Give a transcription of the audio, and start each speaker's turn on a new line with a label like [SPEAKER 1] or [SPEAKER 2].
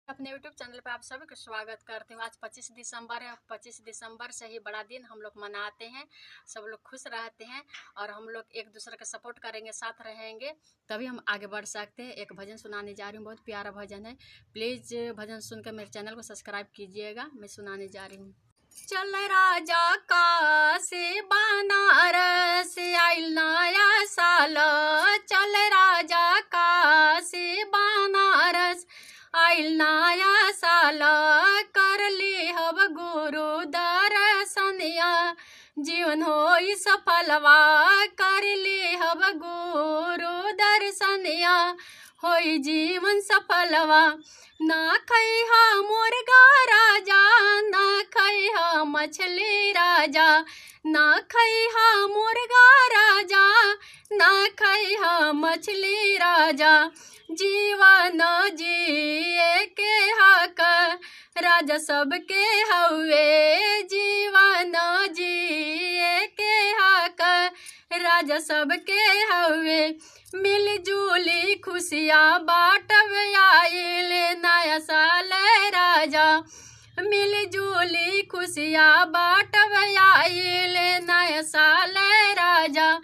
[SPEAKER 1] अपने YouTube channel पे आप सभी का स्वागत करती हूँ। आज 25 दिसंबर है। 25 दिसंबर से ही बड़ा दिन हम लोग मनाते हैं। सब लोग खुश रहते हैं और हम लोग एक दूसरे का सपोर्ट करेंगे, साथ रहेंगे, तभी हम आगे बढ़ सकते हैं। एक भजन सुनाने जा रही हूँ, बहुत प्यारा भजन है। प्लीज़ भजन सुनकर मेरे चैनल को सब्सक्राइब कीजिएगा। मैं सुनाने जा रही हूँ। चल राजा काशी बनारस आइल नया साल, चल राजा काशी बनारस आइल नया साल, कर ली हब गुरु दर्शनिया, जीवन होई सफलवा, कर ली हब गुरु दर्शनिया, होई जीवन सफलवा। ना खैहा मुर्गा राजा, ना खैहा मछली राजा, ना खैहा मुर्गा राजा, ना खैहा मछली राजा, जीवन जिए के हक राजा सबके हवे, जीवन जिए के हक राजा सबके हवे। मिलजुली खुशियाँ बाटवे आइल नया साल राजा, मिलजुली खुशियाँ बाटवे आइल नया साल राजा।